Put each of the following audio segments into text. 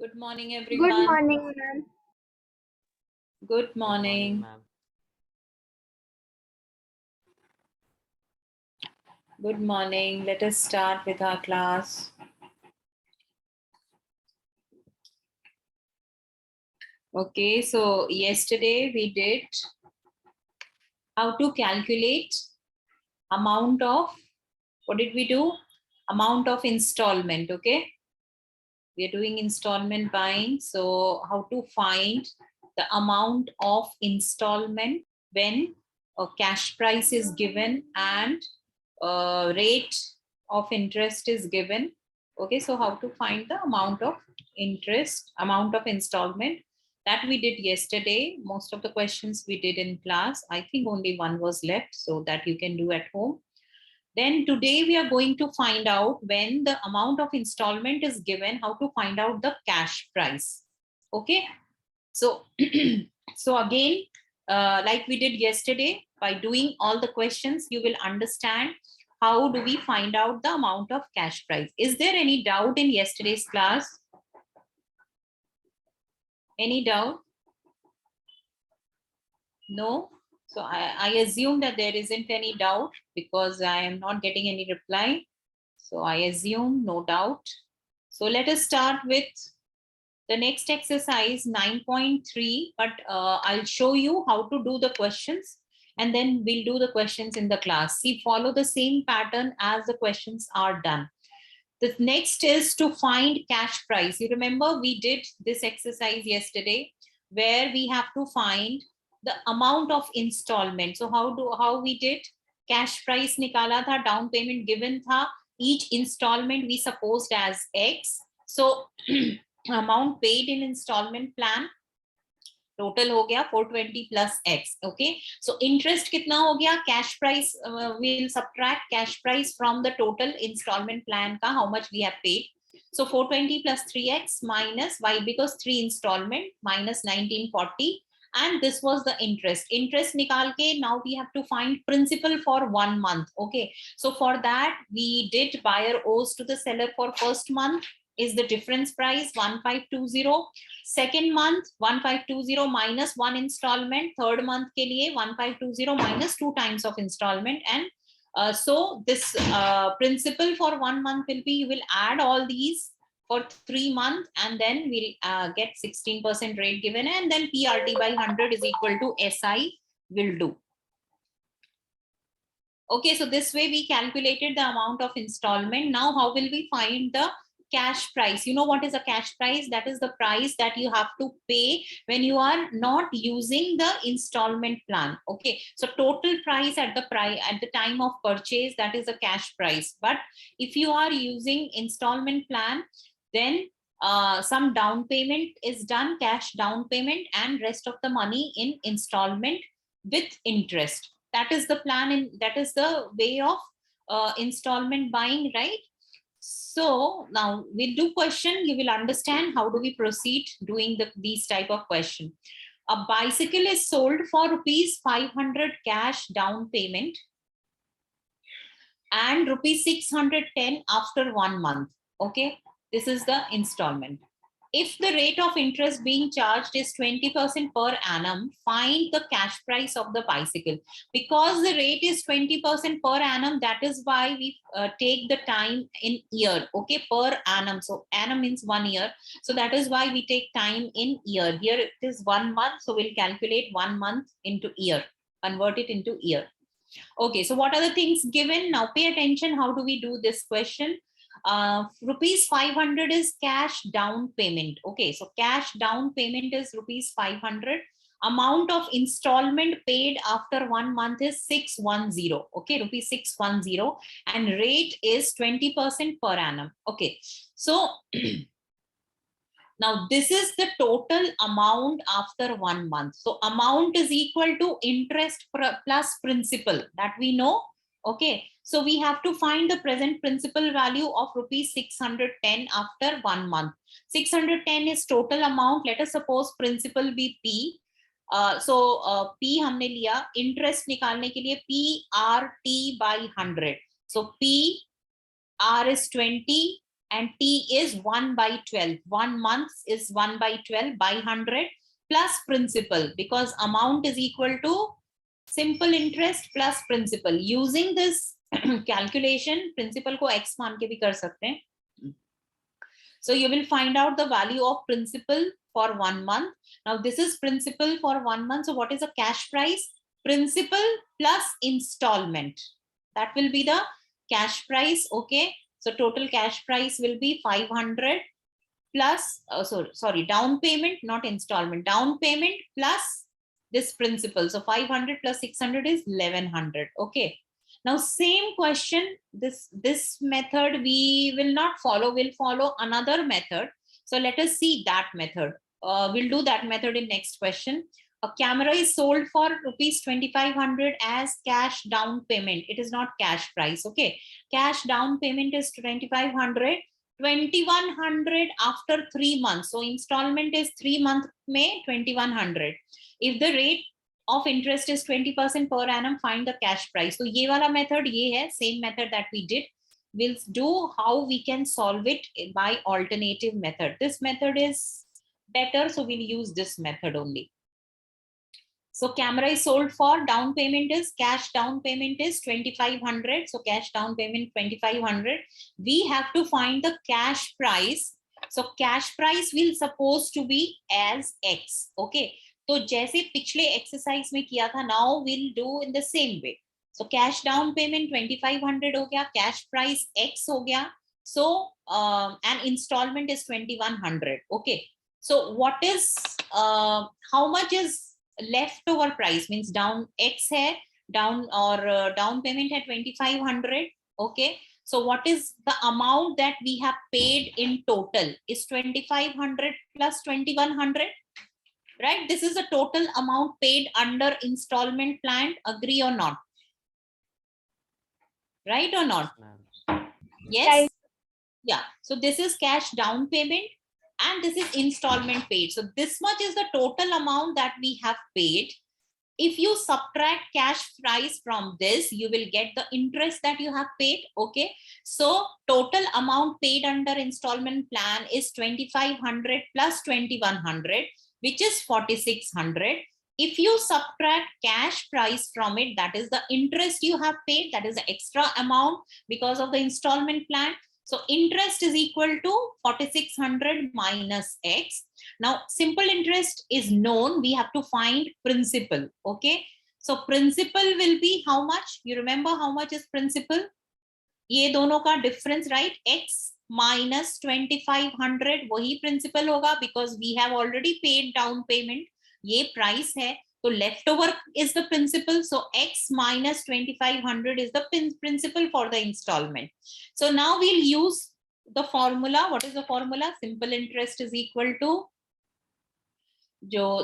Good morning, Good everyone. morning, ma'am. Good Good morning, morning. ma'am. Good morning. Let us start with our class. Okay, so yesterday we did how to calculate amount of, what did we do? Amount of installment, okay? We are doing installment buying. So how to find the amount of installment when a cash price is given and rate of interest is given. Okay, so how to find the amount of interest, amount of installment, that we did yesterday. Most of the questions we did in class. I think only one was left, so that you can do at home. Then today we are going to find out when the amount of installment is given, how to find out the cash price. Okay, so so again, like we did yesterday, by doing all the questions you will understand how do we find out the amount of cash price. Is there any doubt in yesterday's class? Any doubt? No? So I assume that there isn't any doubt because I am not getting any reply. So I assume no doubt. So let us start with the next exercise 9.3, but I'll show you how to do the questions and then we'll do the questions in the class. See, follow the same pattern as the questions are done. The next is to find cash price. You remember we did this exercise yesterday where we have to find the amount of installment. So how we did? Cash price nikala tha, down payment given tha, each installment we supposed as X. So amount paid in installment plan total हो गया 420 plus x. Okay, so interest कितना हो गया? Cash price will subtract cash price from the total installment plan का, how much we have paid. So 420 plus 3x minus y, because 3 installment, minus 1940, and this was the interest. Interest nikal ke now we have to find principal for 1 month. Okay, so for that we did buyer owes to the seller for first month is the difference price 1520. Second month 1520 minus one installment. Third month ke liye 1520 minus 2 times of installment. And so this principal for 1 month will be, you will add all these for 3 months and then we'll get 16% rate given, and then PRT by 100 is equal to SI will do. Okay, so this way we calculated the amount of installment. Now how will we find the cash price? You know what is a cash price? That is the price that you have to pay when you are not using the installment plan. Okay, so total price at the time of purchase, that is a cash price. But if you are using installment plan, then some down payment is done, cash down payment, and rest of the money in installment with interest. That is the plan, and that is the way of installment buying, right? So now we'll do question. You will understand how do we proceed doing these type of question. A bicycle is sold for rupees 500 cash down payment and rupees 610 after 1 month. Okay, this is the installment. If the rate of interest being charged is 20% per annum, find the cash price of the bicycle. Because the rate is 20% per annum, that is why we take the time in year. Okay, per annum. So annum means 1 year. So that is why we take time in year. Here it is 1 month. So we'll calculate 1 month into year, convert it into year. Okay, so what are the things given? Now pay attention. How do we do this question? Rupees 500 is cash down payment. Okay, so cash down payment is rupees 500. Amount of installment paid after 1 month is 610. Okay, rupees 610, and rate is 20% per annum. Okay, so now this is the total amount after 1 month. So amount is equal to interest plus principal, that we know. Okay, so we have to find the present principal value of rupees 610 after 1 month. 610 is total amount. Let us suppose principal be P. So P हमने लिया, interest निकालने के लिए PRT by 100. So P R is 20, and T is 1 by 12. 1 month is 1 by 12 by 100 plus principal, because amount is equal to simple interest plus principal. Using this calculation, principal को x मान के भी कर सकते हैं. So you will find out the value of principal for 1 month. Now this is principal for 1 month. So what is the cash price? Principal plus installment. That will be the cash price. Okay. So total cash price will be 500 plus, sorry, down payment, not installment, down payment plus this principal. So 500 plus 600 is 1100. Okay. Now same question, this method we will not follow, we'll follow another method. So let us see that method. We'll do that method in next question. A camera is sold for rupees 2500 as cash down payment. It is not cash price. Okay. Cash down payment is 2500. 2100 after 3 months. So installment is 3 month May 2100. If the rate of interest is 20% per annum, find the cash price. So ये वाला method ये है, same method that we did. We'll do how we can solve it by alternative method. This method is better, so we'll use this method only. So camera is sold for, down payment is, cash down payment is 2500. So cash down payment 2500. We have to find the cash price. So cash price will supposed to be as X. Okay. तो जैसे पिछले exercise में किया था, now we'll do in the same way. So cash down payment 2500 हो गया, cash price X हो गया. So and installment is 2100. Okay. So what is how much is leftover price? Means down X है, down or down payment है 2500. Okay. So what is the amount that we have paid in total? Is 2500 plus 2100. Right? This is the total amount paid under installment plan. Agree or not? Right or not? Yes. Yeah. So this is cash down payment and this is installment paid. So this much is the total amount that we have paid. If you subtract cash price from this, you will get the interest that you have paid. Okay. So total amount paid under installment plan is 2500 plus 2100, which is 4600. If you subtract cash price from it, that is the interest you have paid, that is the extra amount because of the installment plan. So interest is equal to 4600 minus X. Now simple interest is known, we have to find principal. Okay. So principal will be how much? You remember how much is principal? ये दोनों का difference, right? X minus 2500 वही principal होगा, because we have already paid down payment. ये price है, so leftover is the principal. So X minus 2500 is the principal for the installment. So now we'll use the formula. What is the formula? Simple interest is equal to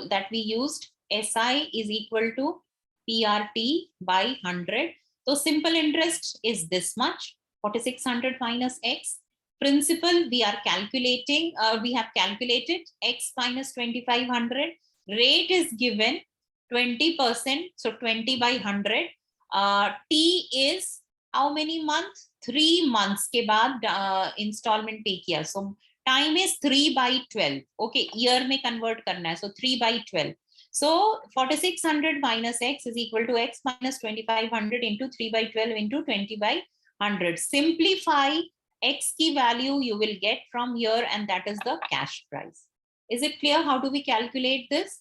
that we used, SI is equal to PRT by 100. So simple interest is this much, 4600 minus X. Principal we are calculating, we have calculated X minus 2500. Rate is given 20%, so 20 by 100. T is how many months? 3 months के बाद installment pay किया. So time is 3 by 12. Okay, year में convert करना है. So 3 by 12. So 4600 minus X is equal to X minus 2500 into 3 by 12 into 20 by 100. Simplify X की value you will get from here, and that is the cash price. Is it clear? How do we calculate this?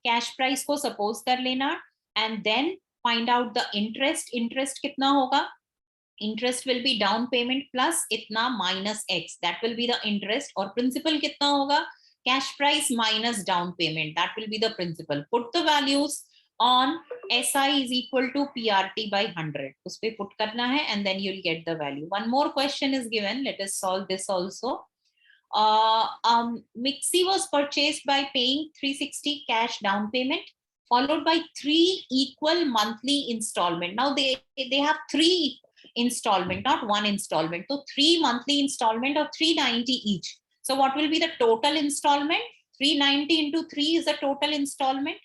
Cash price को suppose कर लेना and then find out the interest. Interest कितना होगा? Interest will be down payment plus itna minus X. That will be the interest. और principal कितना होगा? Cash price minus down payment. That will be the principal. Put the values on SI is equal to PRT by 100. उस पे put करना है and then you'll get the value. One more question is given. Let us solve this also. Mixie was purchased by paying 360 cash down payment, followed by 3 equal monthly installment. Now they have 3 installment, not 1 installment. So 3 monthly installment of 390 each. So what will be the total installment? 390 into 3 is the total installment.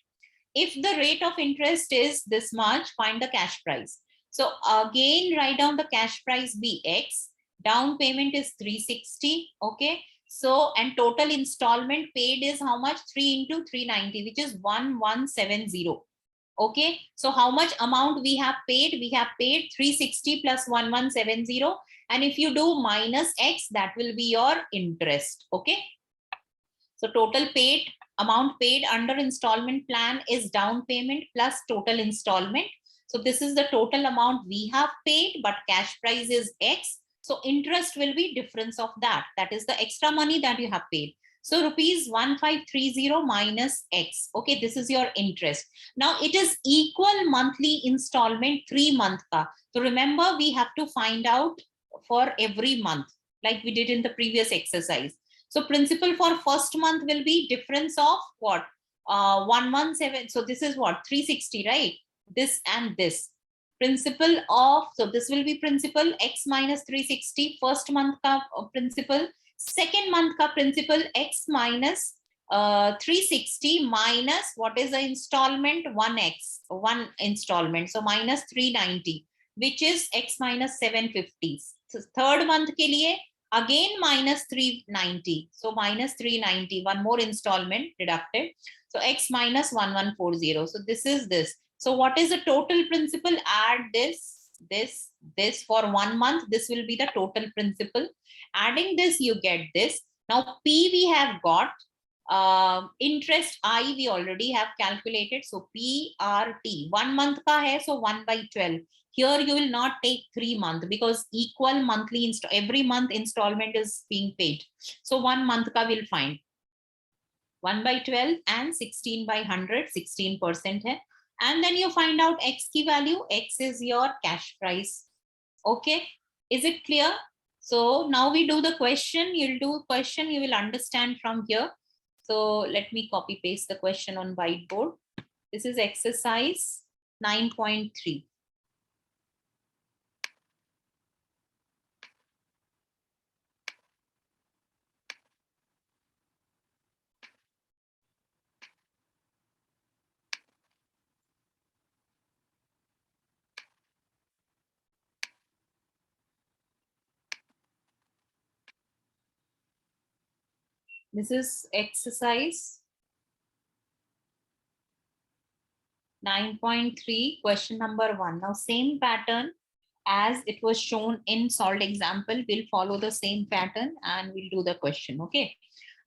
If the rate of interest is this much, find the cash price. So again, write down the cash price be X. Down payment is 360. Okay. So, and total installment paid is how much? 3 into 390, which is 1170. Okay. So how much amount we have paid? We have paid 360 plus 1170. And if you do minus X, that will be your interest. Okay. So total paid amount paid under installment plan is down payment plus total installment. So this is the total amount we have paid, but cash price is X. So interest will be difference of that. That is the extra money that you have paid. So rupees 1530 minus X. Okay, this is your interest. Now it is equal monthly installment 3 month ka. So remember, we have to find out for every month, like we did in the previous exercise. So principal for first month will be difference of what? 117. So this is what? 360, right? This and this. Principal of, so this will be principal X minus 360, first month ka principal, second month ka principal X minus 360 minus what is the installment? 1X, one installment. So minus 390, which is X minus 750. So third month ke liye, again minus 390. So minus 390, one more installment deducted. So X minus 1140. So this is this. So what is the total principal? Add this for 1 month. This will be the total principal. Adding this, you get this. Now P we have got. Interest I we already have calculated. So PRT 1 month ka hai, so 1 by 12. Here you will not take 3 months because equal monthly every month installment is being paid. So 1 month ka will find 1 by 12 and 16 by 100, 16% hai. And then you find out X ki value. X is your cash price. Okay, is it clear? So now we do the question. You'll do question, you will understand from here. So let me copy paste the question on whiteboard. This is exercise 9.3. This is exercise 9.3, question number 1. Now same pattern as it was shown in solved example, we'll follow the same pattern and we'll do the question. Okay.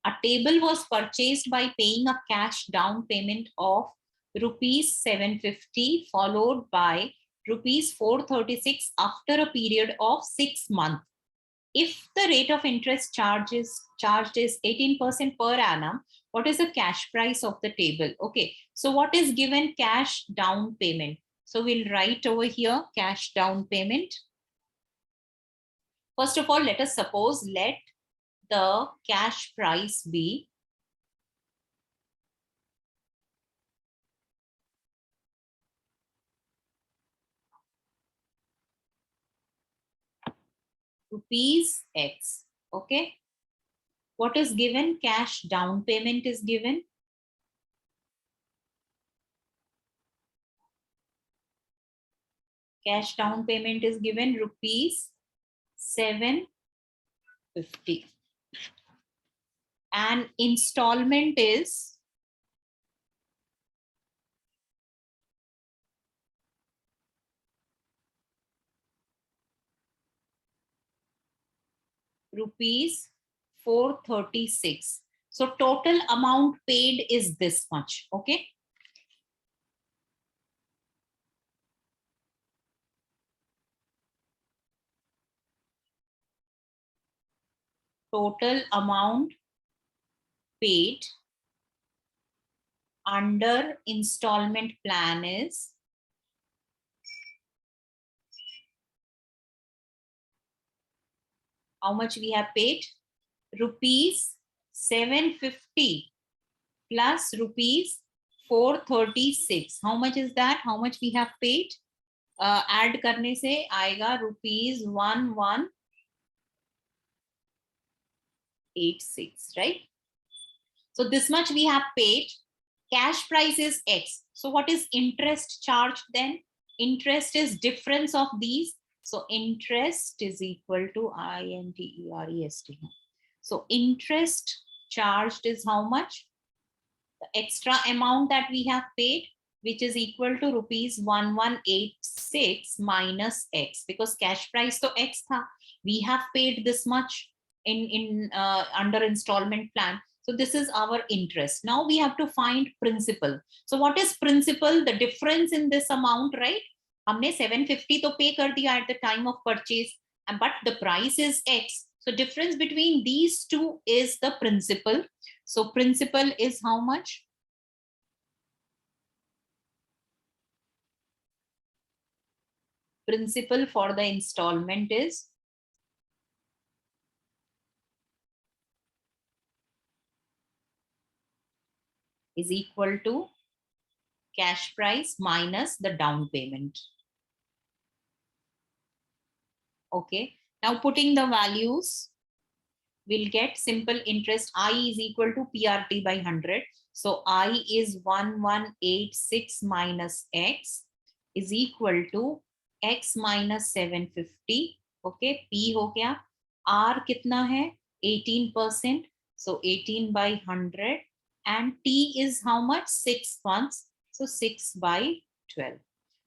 A table was purchased by paying a cash down payment of rupees 750 followed by rupees 436 after a period of 6 months. If the rate of interest charged is 18% per annum, what is the cash price of the table? Okay, so what is given? Cash down payment. So we'll write over here cash down payment. First of all, let us suppose let the cash price be rupees X. Okay. What is given? Cash down payment is given. Cash down payment is given rupees 750. And installment is rupees 436. So total amount paid is this much. Okay. Total amount paid under installment plan is how much we have paid? Rupees 750 plus rupees 436. How much is that? How much we have paid? Add करने से आएगा rupees 1186, right? So this much we have paid. Cash price is X. So what is interest charged then? Interest is difference of these. So interest is equal to interest. So interest charged is how much? The extra amount that we have paid, which is equal to rupees 1186 minus X, because cash price to X tha. We have paid this much in under installment plan. So this is our interest. Now we have to find principal. So what is principal? The difference in this amount, right? हमने 750 तो पे कर दिया at the time of purchase, but the price is X. So difference between these two is the principal. So principal is how much? Principal for the installment is equal to cash price minus the down payment. Okay. Now putting the values, we'll get simple interest. I is equal to PRT by 100. So I is 1186 minus X is equal to X minus 750. Okay. P हो गया. R कितना है? 18%. So 18 by 100. And T is how much? 6 months. So 6 by 12.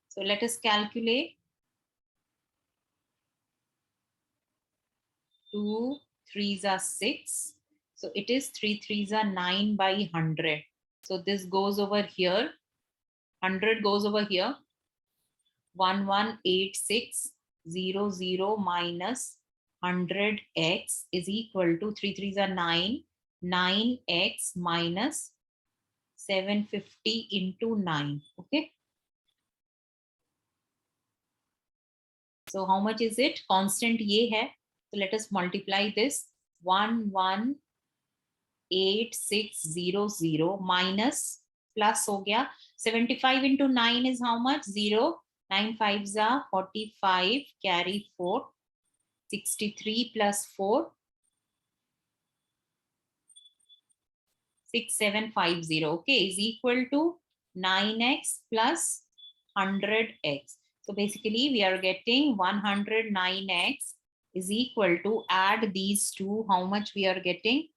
So let us calculate. 2 3s are 6. So it is 3 3s are 9 by 100. So this goes over here. 100 goes over here. 118600 minus 100x is equal to 3 3s are 9. 9x minus 750 into 9. Okay. So how much is it? Constant ye hai. So let us multiply this. 118600 minus plus ho gaya. 75 into 9 is how much? 0. 9 5s are 45. Carry 4. 63 plus 4. 6750. Okay, is equal to 9x plus 100x. So basically we are getting 109x is equal to, add these two, how much we are getting?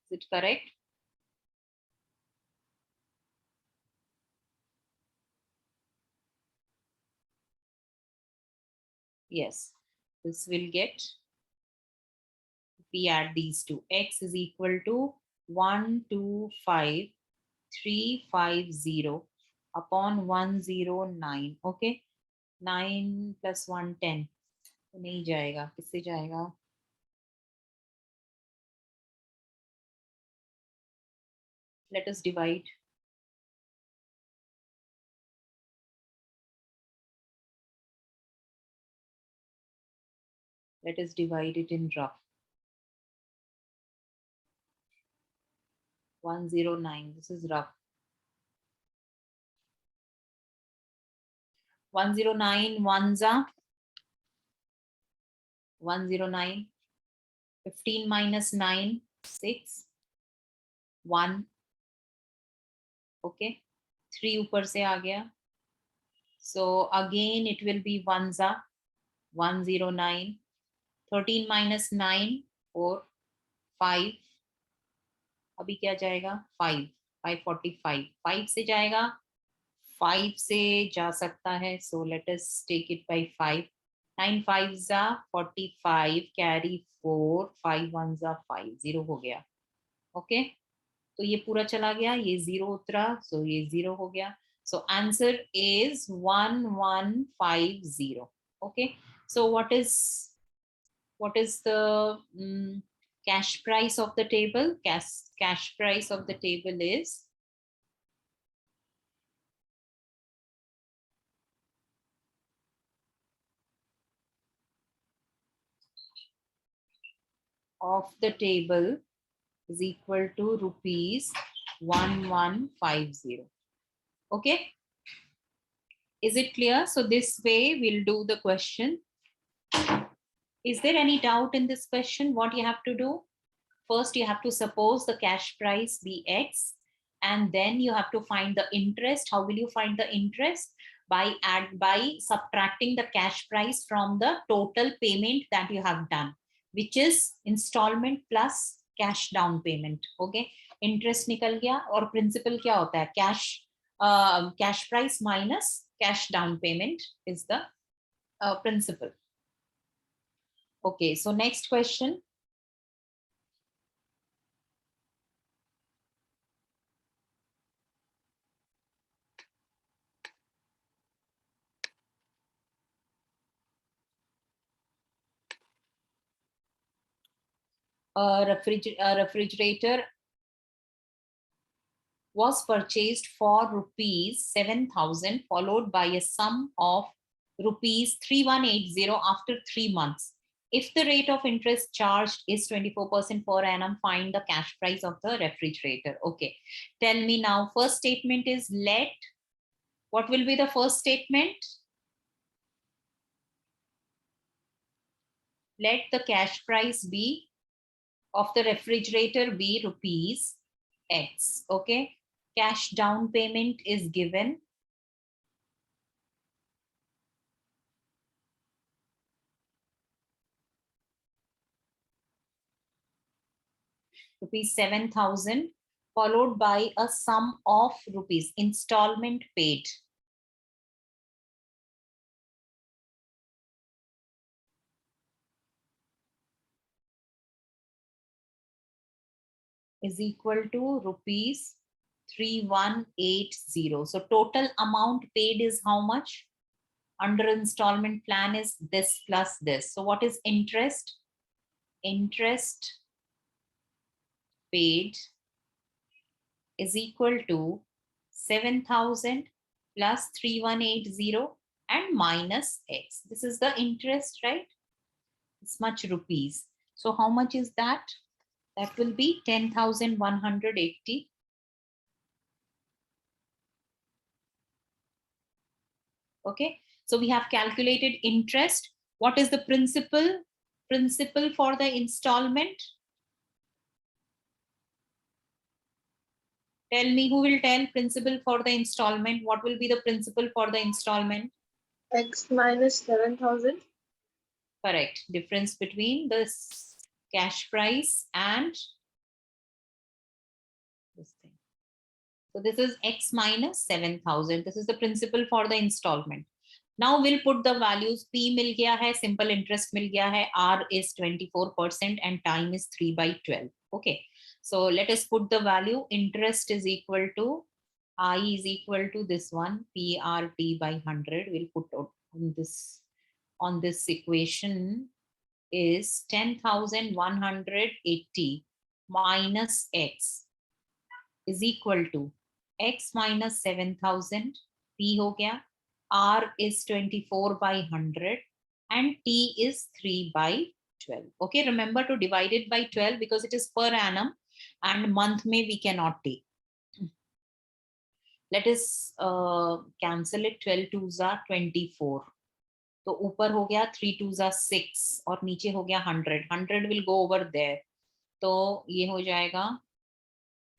Is it correct? Yes, this will get, if we add these two, x is equal to 125350 upon 109. Okay, 9 plus 1 10. तो नहीं जाएगा, किससे जाएगा? Let us divide. Let us divide it in rough. 109. This is rough. 109 ones are 109. 15 minus 9, 6. 1. Okay. 3 ऊपर से आ गया. So again it will be ones are 109. 13 minus 9, 4. 5. अभी क्या जाएगा? 5. 545. 5 से जाएगा. 5 से जा सकता है. So let us take it by 5. 9 5s are 45. Carry 4. 5 1s are 5. 0 हो गया. Okay. तो ये पूरा चला गया. ये 0 उतरा. So ये 0 हो गया. So answer is 1150. Okay. So what is the cash price of the table? Cash price of the table is is equal to rupees 1150. Okay. Is it clear? So this way we'll do the question. Is there any doubt in this question? What you have to do? First, you have to suppose the cash price be X, and then you have to find the interest. How will you find the interest? By subtracting the cash price from the total payment that you have done, which is installment plus cash down payment. Okay, interest निकल गया और principal क्या होता है? Cash price minus cash down payment is the principal. Okay, so next question. A refrigerator was purchased for rupees 7,000, followed by a sum of rupees 3,180 after 3 months. If the rate of interest charged is 24% per annum, find the cash price of the refrigerator. Okay, tell me now, first statement is what will be the first statement? Let the cash price be of the refrigerator be rupees X. Okay, cash down payment is given rupees 7,000, followed by a sum of rupees installment paid is equal to rupees 3,180. So total amount paid is how much? Under installment plan is this plus this. So what is interest? Interest paid is equal to 7,000 plus 3,180 and minus X. This is the interest, right? It's much rupees. So how much is that? That will be 10,180. Okay, so we have calculated interest. What is the principal? Principal for the installment? Tell me, who will tell principal for the installment? What will be the principal for the installment? X minus 7,000. Correct. Difference between the cash price and this thing. So this is X minus 7,000. This is the principal for the installment. Now we'll put the values. P mil gaya hai, simple interest mil gaya hai, R is 24% and time is 3/12. Okay. So let us put the value. Interest is equal to I is equal to this one, PRT by 100. We'll put on this equation is 10,180 minus X is equal to X minus 7,000, P ho gaya, R is 24/100 and T is 3/12. Okay, remember to divide it by 12 because it is per annum and month may we cannot take. Let us cancel it. 12 2s are 24. तो ऊपर हो गया 3 2s are 6 और नीचे हो गया 100. 100 will go over there. तो ये हो जाएगा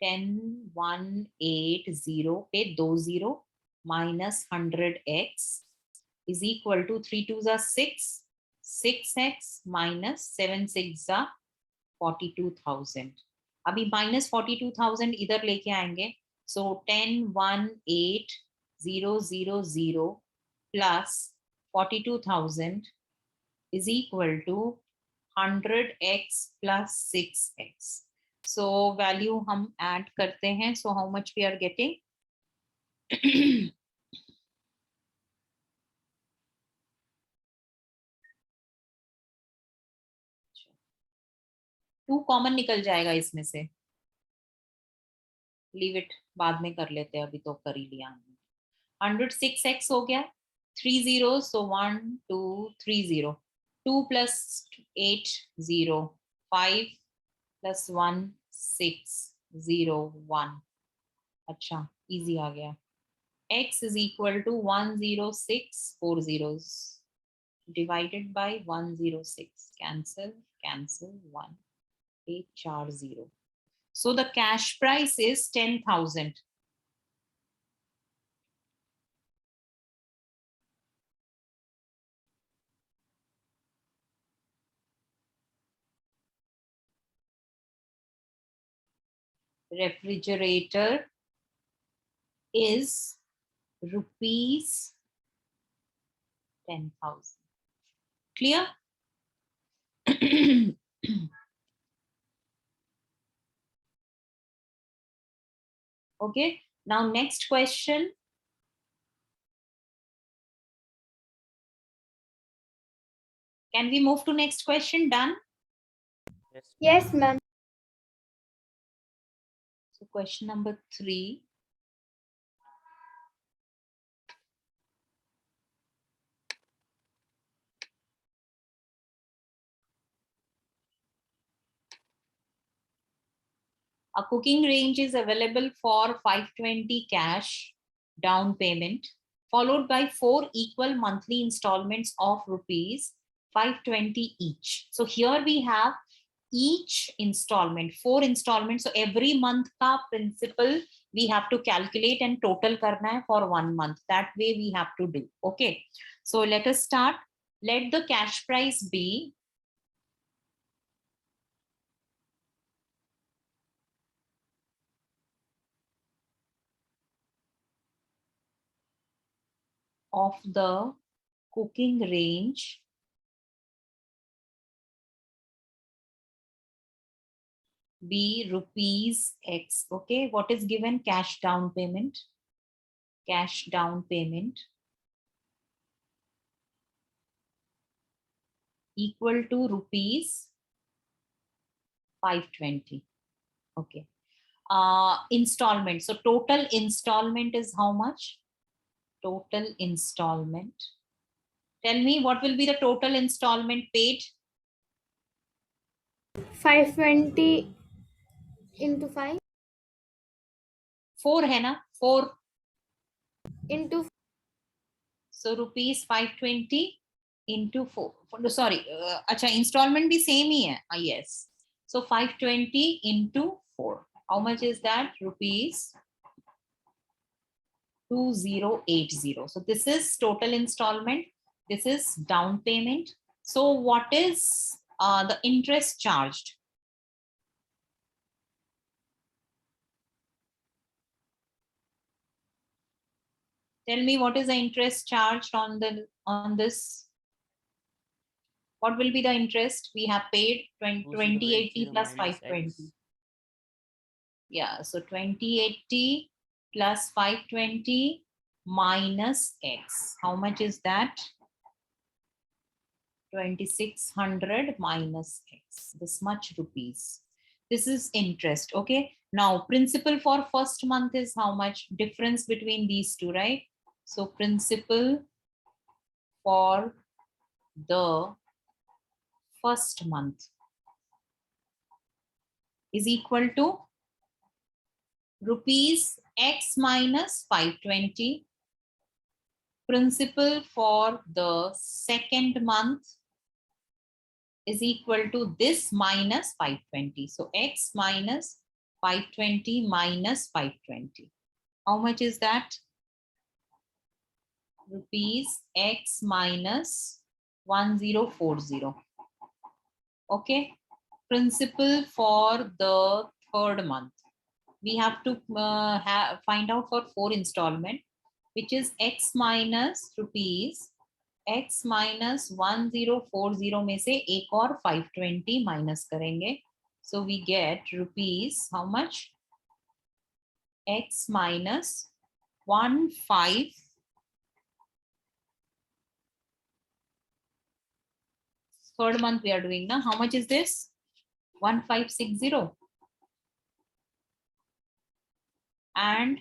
10,180 पे 2 0 minus 100x is equal to 3 2s are 6. 6x minus 7 6 are 42,000. अभी minus 42,000 इधर लेके आएंगे. So 10,18000 plus 42,000 is equal to 100x plus 6x. So value हम add करते हैं. So how much we are getting? 2 common निकल जाएगा इसमें से. लीव इट, बाद में कर लेते हैं, अभी तो कर ही लिया हमने. 106x हो गया. 3 zeros, so 1 2 3 0. 2 plus 8 0. 5 plus 1 6 0 1. अच्छा, easy आ गया. X is equal to 106 4 zeros divided by 106. Cancel 1. 840. So the cash price is 10,000. Refrigerator is rupees 10,000. Clear? Okay. Now next question. Can we move to next question? Done? Yes, ma'am. So question number 3. A cooking range is available for 520 cash down payment, followed by 4 equal monthly installments of rupees 520 each. So here we have each installment, 4 installments. So every month ka principal we have to calculate and total karna hai for 1 month. That way we have to do. Okay. So let us start. Let the cash price be of the cooking range be rupees X. Okay, what is given? Cash down payment. Cash down payment equal to rupees 520. Okay. Installment. So total installment is how much? Total installment. Tell me what will be the total installment paid? 520 into 5 4 hai na? 4. into So rupees 520 into 4. No, sorry. Acha, installment bhi same hi hai. Yes. So 520 into 4. How much is that? Rupees 2080. So this is total installment. This is down payment. So what is the interest charged? Tell me what is the interest charged on this? What will be the interest we have paid? 2080 plus 520. Yeah, so 2080 plus 520 minus X. How much is that? 2600 minus X. This much rupees. This is interest. Okay. Now, principal for first month is how much? Difference between these two, right? So, principal for the first month is equal to rupees X minus 520. Principal for the second month is equal to this minus 520. So X minus 520 minus 520. How much is that? Rupees X minus 1040. Okay. Principal for the third month. We have to find out for 4 installment, which is X minus rupees X minus 1040 में से एक और 520 minus करेंगे. So we get rupees how much? X minus 15. Third month we are doing now. How much is this? 1560. And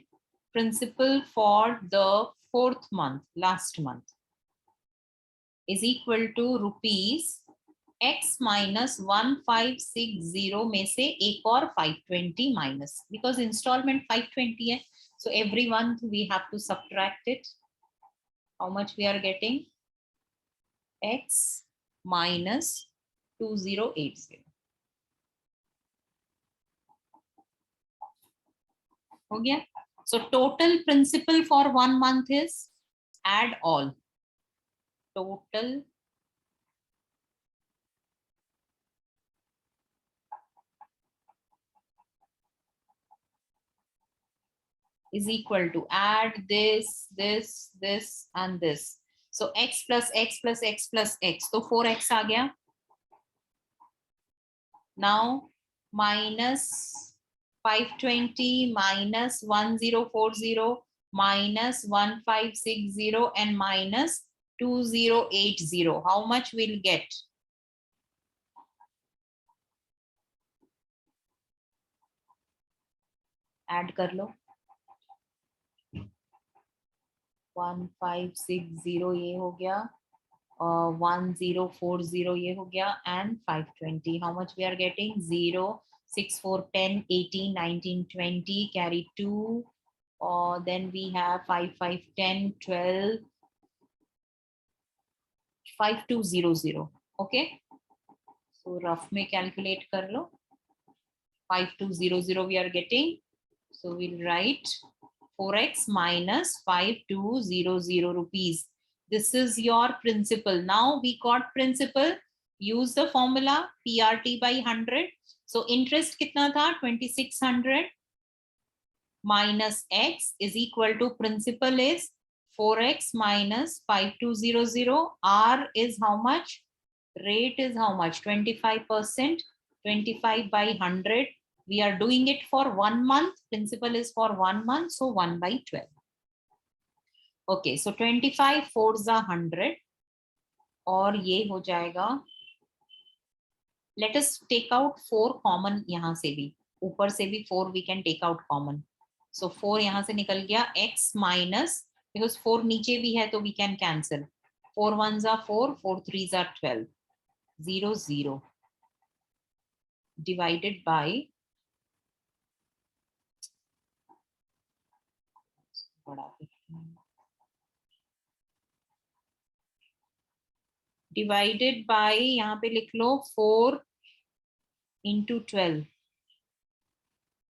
principal for the fourth month, last month, is equal to rupees X minus 1560 में से एक और 520 minus, because installment 520 है. So every month we have to subtract it. How much we are getting? X minus 2080. हो गया. So total principal for 1 month is, add all. Total is equal to, add this, this, this and this. So x plus x plus x plus x. So 4x आ गया. Now minus 520 minus 1040 minus 1560 and minus 2080. How much we'll get? Add कर लो. 1560 ये हो गया, 1040 ये हो गया, and 520. How much we are getting? 0, 6, 4, 10, 18, 19, 20, carry 2. Then we have 5, 5, 10, 12, 5200. Okay. So rough में calculate कर लो. 5200 we are getting. So we'll write 4x minus 5200 rupees. This is your principal. Now we got principal. Use the formula PRT by 100. So interest कितना था? 2600 minus x is equal to principal is 4x minus 5200. R is how much? Rate is how much? 25%. 25 by 100. We are doing it for 1 month. Principal is for 1 month. So 1 by 12. Okay. So 25 4s are 100. और ये हो जाएगा. Let us take out 4 common यहाँ से भी. ऊपर से भी 4 we can take out common. So 4 यहाँ से निकल गया. X minus, because 4 नीचे भी है तो we can cancel. 4 1s are 4, 4 3s are 12. 0 0 divided by यहाँ पे लिख लो 4 into 12.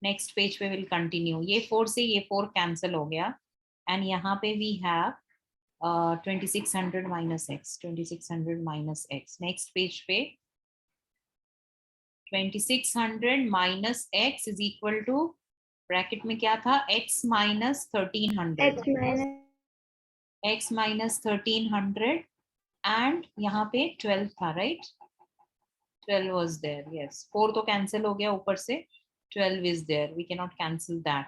नेक्स्ट पेज पे विल कंटिन्यू. ये 4 से ये 4 कैंसिल हो गया. एंड यहाँ पे we have 2600 minus x. 2600 minus x. Next page पे 2600 minus x is equal to, bracket में क्या था? x minus 1300. x minus 1300 and यहाँ पे 12 था, right? 12 was there. Yes. 4 तो कैंसिल हो गया ऊपर से. 12 is there. We cannot cancel that.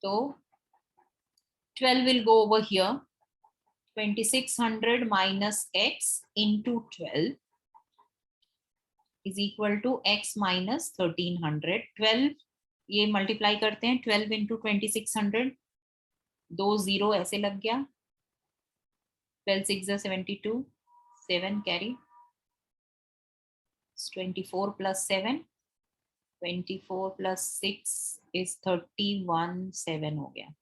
So 12 will go over here. 2600 minus x into 12 is equal to x minus 1300. 12 ये मल्टीप्लाई करते हैं. 12 into 2600. 2 0 ऐसे लग गया. 12 6 is 72. 7 carry. 24 plus 7. 24 plus 6 is 31 7 हो गया.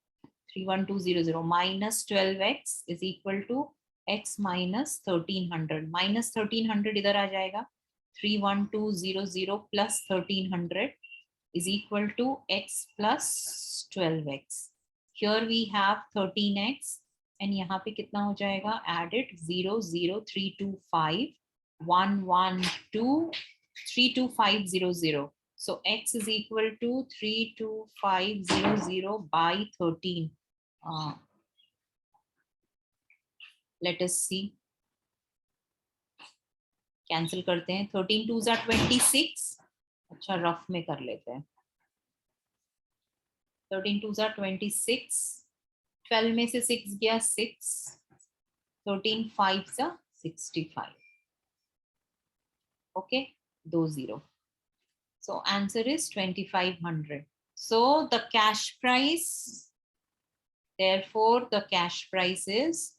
31200 minus 12x is equal to x minus 1300. Minus 1300 इधर आ जाएगा. 31200 plus 1300 is equal to x plus 12x. Here we have 13x and यहाँ पे कितना हो जाएगा? Add it. 0 0 325 112 32500. So x is equal to 32500 by 13. Let us see. Cancel करते हैं. 13 2s are 26. अच्छा रफ में कर लेते हैं. 13 2s are 26. 12 में से 6 गया 6. 13 5s are 65. Okay, 2 0. So answer is 2500. So the cash price, therefore the cash price is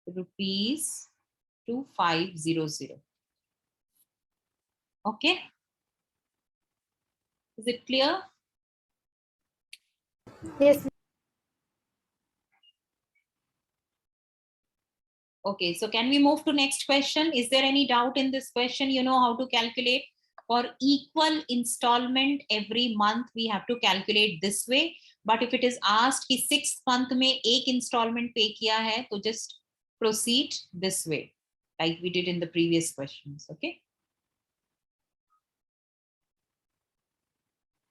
rupees 2500. Okay, is it clear? Yes. Okay, so can we move to next question? Is there any doubt in this question? You know how to calculate For equal installment every month, we have to calculate this way. But if it is asked कि 6th month में एक installment pay किया है, तो just proceed this way, like we did in the previous questions. Okay.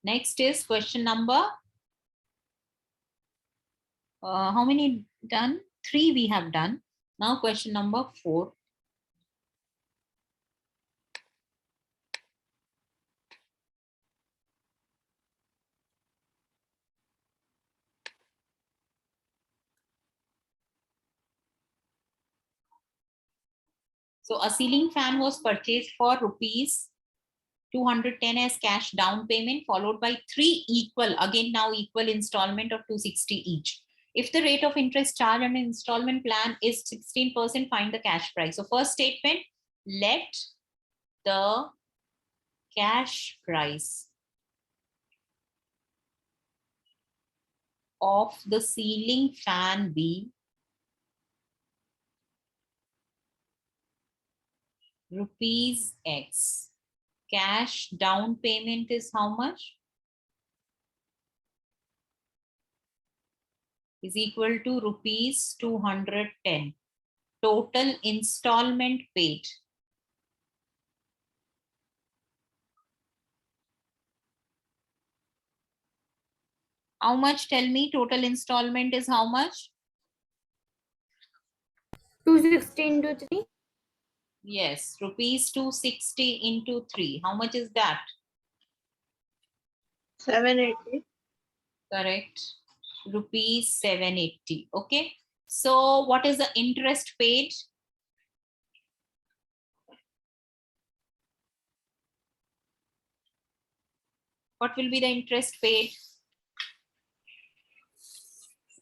Next is question number. How many done? 3 we have done. Now question number 4. So a ceiling fan was purchased for rupees 210 as cash down payment, followed by 3 equal, again now equal installment of 260 each. If the rate of interest charged on an installment plan is 16%, find the cash price. So first statement, let the cash price of the ceiling fan be rupees X. Cash down payment is how much? Is equal to rupees 210. Total installment paid. How much? Tell me, total installment is how much? 260 into 3. Yes, rupees 260 into 3. How much is that? 780. Correct. Rupees 780. Okay. So what is the interest paid? What will be the interest paid?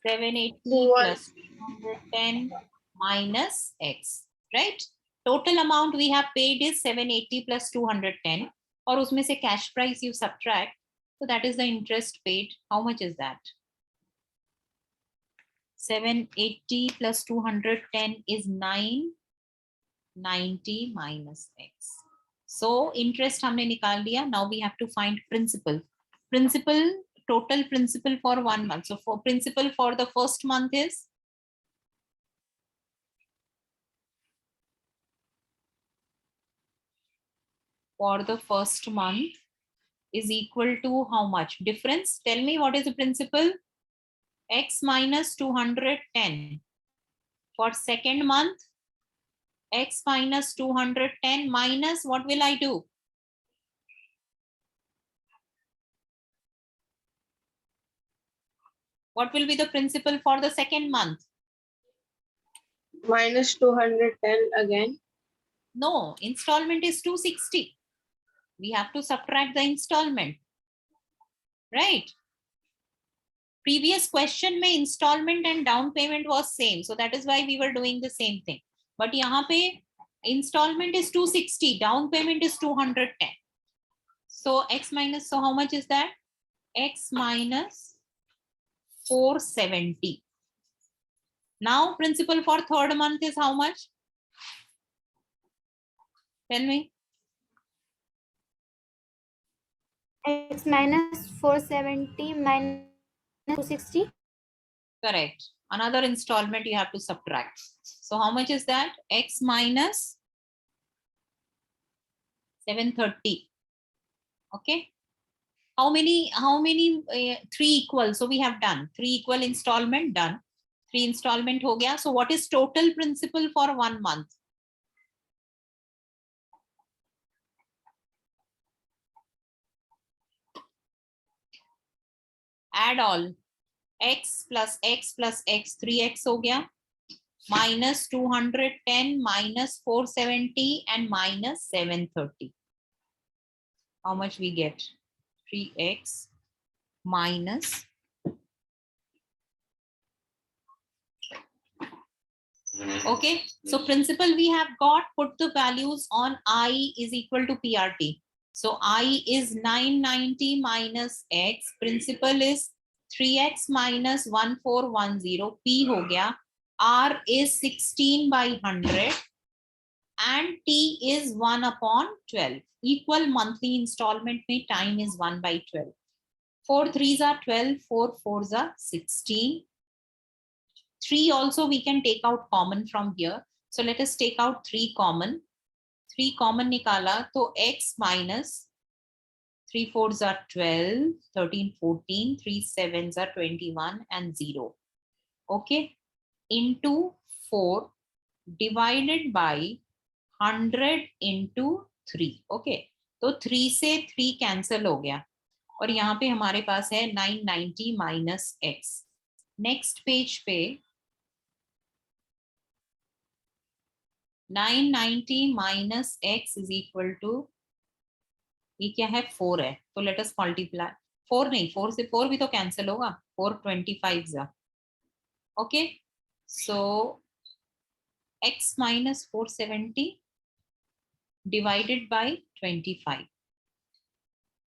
780 plus 210 minus X, right? Total amount we have paid is 780 plus 210. और उसमें से cash price you subtract. So that is the interest paid. How much is that? 780 plus 210 is 990 minus X. So interest हमने निकाल लिया. Now we have to find principal. Total principal for 1 month. So for principal for the first month is is equal to how much? Difference. Tell me what is the principal? X minus 210. For second month, X minus 210 minus what will I do? What will be the principal for the second month? Minus 210 again. No, installment is 260. We have to subtract the installment, right? Previous question mein installment and down payment was same. So that is why we were doing the same thing. But यहाँ पे installment is 260, down payment is 210. So X minus, so how much is that? X minus 470. Now principal for third month is how much? Tell me. X minus 470 minus 260. Correct. Another installment you have to subtract. So how much is that? X minus 730. Okay. How many 3 equal? So we have done 3 equal installment done. 3 installment ho gaya. So what is total principal for 1 month? Add all. X plus X plus X, 3X ho gaya. Minus 210 minus 470 and minus 730. How much we get? 3X minus okay. So principal we have got, put the values on I is equal to PRT. So I is 990 minus X. Principal is 3X minus 1410. P ho gaya. R is 16 by 100. and T is 1/12. Equal monthly installment में time is 1/12. 4 3s are 12, 4 4s are 16. 3 also we can take out common from here. So let us take out 3 common. 3 common nikala, so x minus 3 4s are 12, 13 14, 3 7s are 21 and 0. Okay, into 4 divided by 100 into 3. Okay, तो 3 से 3 cancel हो गया और यहाँ पे हमारे पास है 990 minus x. Next page पे 990 minus x is equal to, ये क्या है 4 है, तो लेट अस मल्टीप्लाई. 4 नहीं, 4 से 4 भी तो कैंसिल होगा, 4 25 जा. Okay, so x minus 470 divided by 25.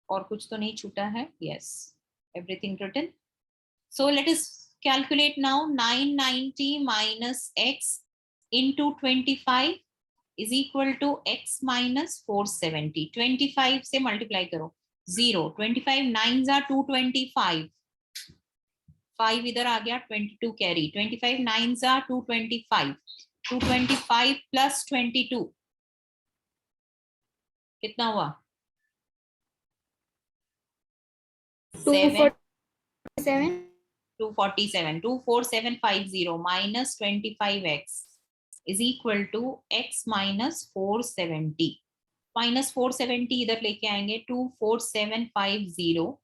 और कुछ तो नहीं छूटा है? Yes, everything written. So let us calculate now. 990 minus x into 25 is equal to x minus 470. 25 से मल्टीप्लाई करो, 0. 25 9s are 225. 5 इधर आ गया, 22 कैरी. 25 9s are 225. 225 प्लस 22 कितना हुआ? 247. 247. 24750 minus 25x is equal to x minus 470. Minus 470 इधर लेके आएंगे. 24750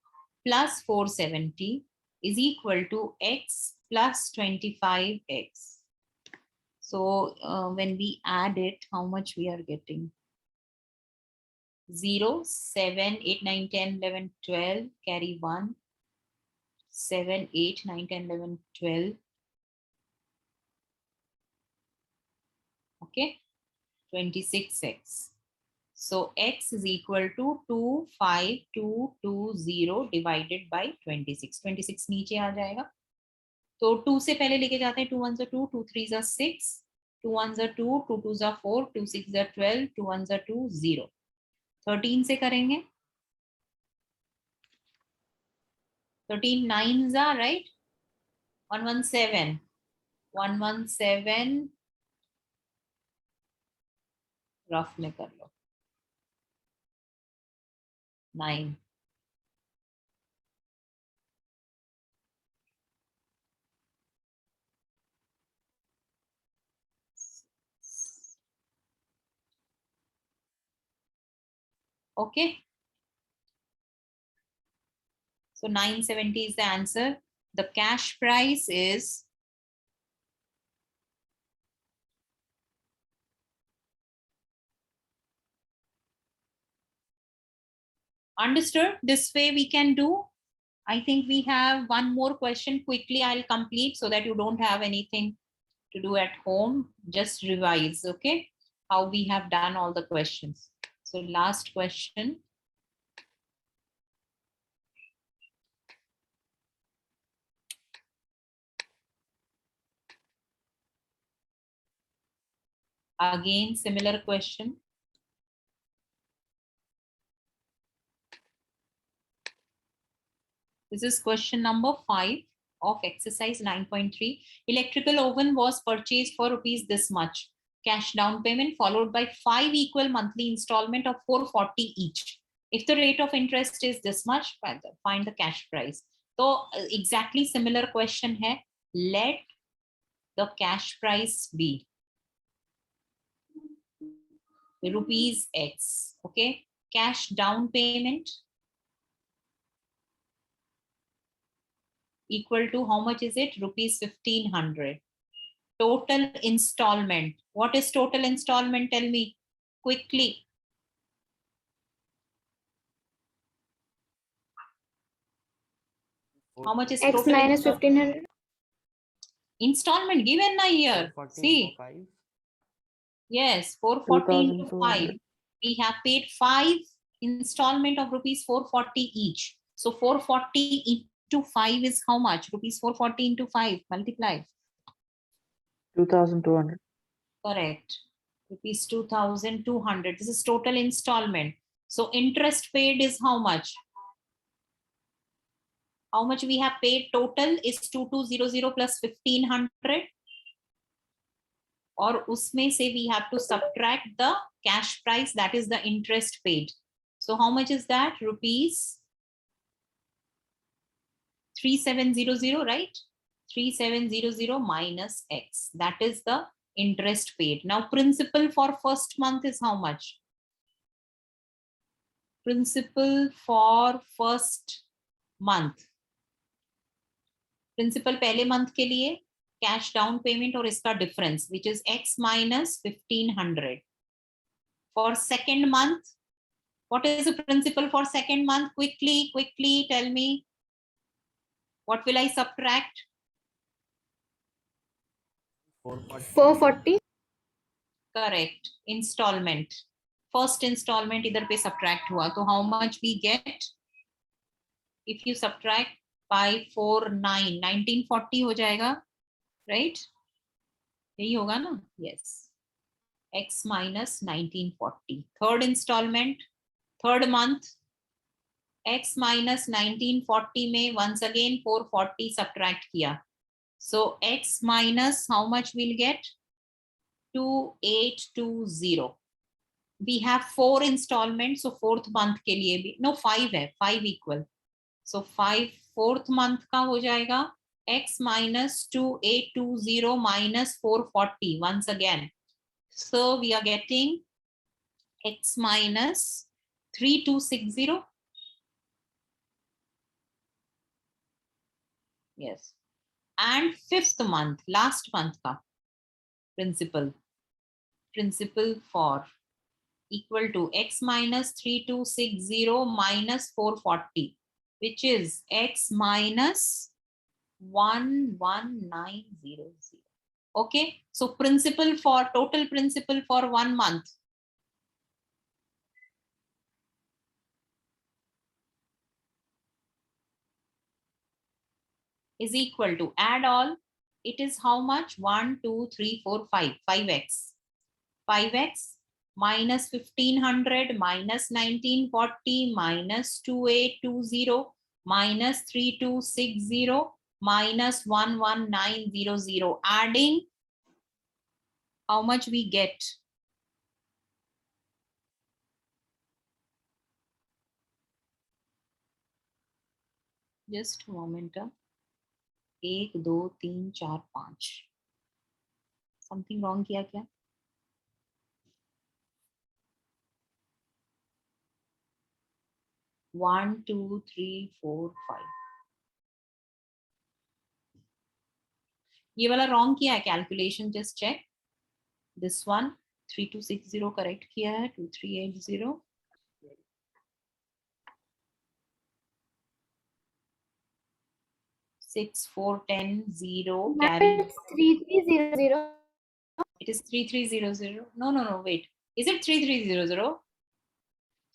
plus 470 is equal to x plus 25x. So when we add it, how much we are getting? 0 7 8 9 10 11 12 carry 1. 7 8 9 10 11 12. Okay, 26x. So x is equal to 25220 divided by 26. 26 नीचे आ जाएगा, तो 2 से पहले लेके जाते हैं. 2 1s are 2, 2 3s are 6, 2 1s are 2, 2 2s are 4, 2 6s are 12, 2 1s are 2, 0. 13 से करेंगे. 13 9s are right. 117, 117 रफ में कर लो. 9. Okay, so 970 is the answer. The cash price is understood. This way we can do. I think we have one more question. Quickly I'll complete so that you don't have anything to do at home. Just revise, okay, how we have done all the questions. So last question. Again, similar question. This is question number 5 of exercise 9.3. Electrical oven was purchased for rupees this much. Cash down payment followed by 5 equal monthly installment of 440 each. If the rate of interest is this much, find the cash price. So exactly similar question hai. Let the cash price be rupees X. Okay. Cash down payment equal to how much is it? Rupees 1500. Total installment. What is total installment? Tell me quickly. How much is X total minus 1500. installment given na here? See, yes, 440 into 5. We have paid 5 installment of rupees 440 each. So 440 into 5 is how much? Rupees 440 into 5 multiply. 2200. Correct. rupees 2,200. This is total installment. So interest paid is how much? How much we have paid total is 2200 plus 1500. और उसमें से we have to subtract the cash price, that is the interest paid. So how much is that? Rupees 3700, right? 3700 minus X. That is the interest paid. Now principal for first month is how much? Principal for first month. Principal पहले month के लिए cash down payment और इसका difference, which is X minus 1500. For second month, what is the principal for second month? Quickly tell me. What will I subtract? 440. Correct. Installment. First installment इधर पे subtract हुआ. तो how much we get? If you subtract 549, 1940 हो जाएगा, right? यही होगा ना? Yes. X minus 1940. Third installment, third month. X minus 1940 में once again 440 subtract किया. So X minus how much we'll get? 2820. We have 4 installments, so fourth month के लिए भी no 5 है, 5 equal. So 5 fourth month का हो जाएगा X minus 2820 minus 440 once again. So we are getting X minus 3260. Yes. And fifth month, last month ka principal for equal to X minus 3260 minus 440, which is X minus 11900. Okay, so principal for total principal for 1 month. Is equal to, add all, it is how much? 1 2 3 4 5, 5x minus 1500 minus 1940 minus 2820 minus 3260 minus 11900. Adding, how much we get? Just a moment. 1 2 3 4 5. Something wrong किया क्या? One, two, three, four, 5. ये वाला wrong किया है calculation, just check. This one 3260 correct किया है, 2380. 6410 carry. 3300. It is 3300. No, wait. Is it 3300?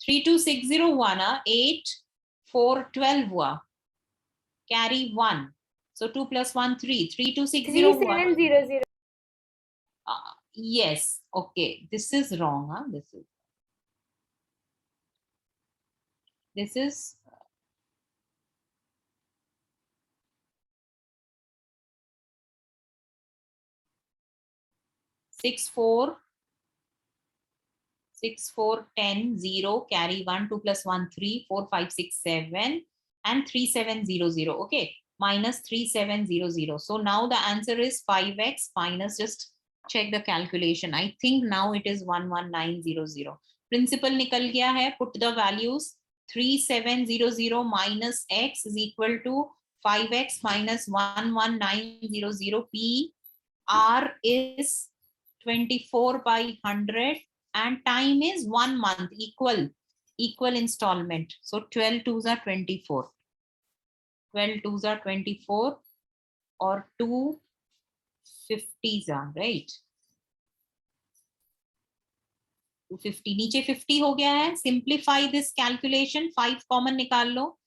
3260 हुआ ना, 8412 हुआ. Carry 1. So 2 plus 1 3. 3260 हुआ. 3700. Yes. Okay. This is wrong. Huh? This is 6410 carry 1 2 plus 1 3 4 5 6 7 and 3700. Okay, minus 3700. So now the answer is 5x minus, just check the calculation. I think now it is 11900. Principal निकल गया है. Put the values. 3700 minus x is equal to 5x minus 11900. P R is 24 by 100 and time is 1 month, equal installment. So 12 twos are 24. 12 twos are 24 or 2 50s are, right? 250 नीचे 50 हो गया है. Simplify this calculation. 5 common निकाल लो.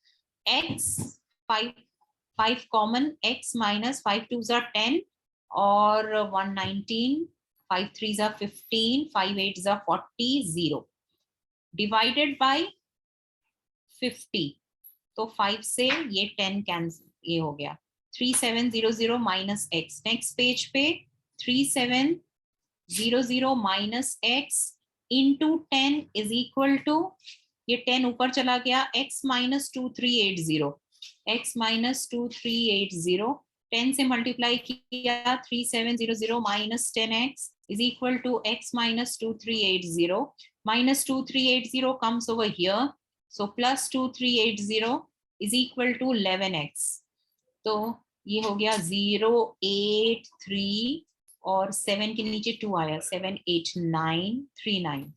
X 5 common, X minus 5 twos are 10 or 119. 5 3s are 15, 5 8s are 40, 0. Divided by 50. तो 5 से ये 10 cancel, ये हो गया 3700 माइनस x. नेक्स्ट पेज पे 3700 minus x into 10 is equal to, ये 10 ऊपर चला गया, x माइनस 2380, x माइनस 2380, 10 से मल्टीप्लाई किया 3700 minus 10x is equal to x minus 2380. Minus 2380 comes over here. So plus 2380 is equal to 11x. तो ये हो गया 083 और 7 के नीचे 2 आया, 78939.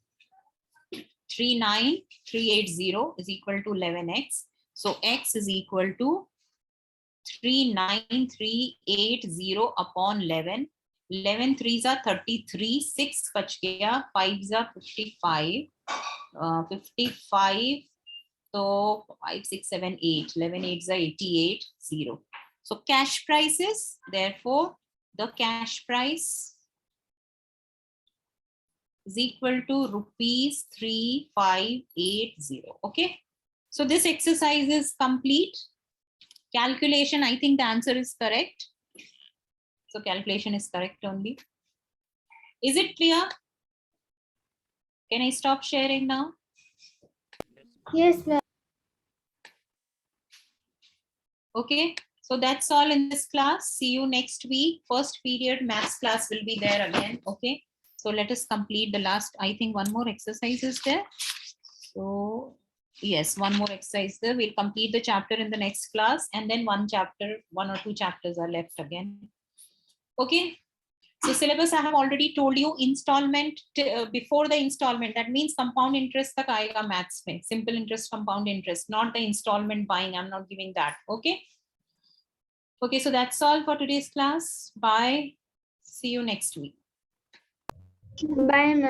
39380 is equal to 11x. So x is equal to 39380 upon 11. 11 3s are 33, 6 बच गया, 5s are 55, 55, so 5 6 7 8, 11 8s are 88, 0. So cash prices, therefore the cash price is equal to rupees 3580. Okay, so this exercise is complete. Calculation, I think the answer is correct. So calculation is correct only. Is it clear? Can I stop sharing now? Yes, ma'am. Okay, so that's all in this class. See you next week. First period maths class will be there again. Okay, so let us complete the last, I think one more exercise is there. So yes, one more exercise there. We'll complete the chapter in the next class, and then one or two chapters are left again. Okay, so syllabus I have already told you. Installment, before the installment, that means compound interest tak aayega maths mein. Simple interest, compound interest, not the installment buying. I'm not giving that. Okay. Okay, so that's all for today's class. Bye. See you next week. Bye, ma'am.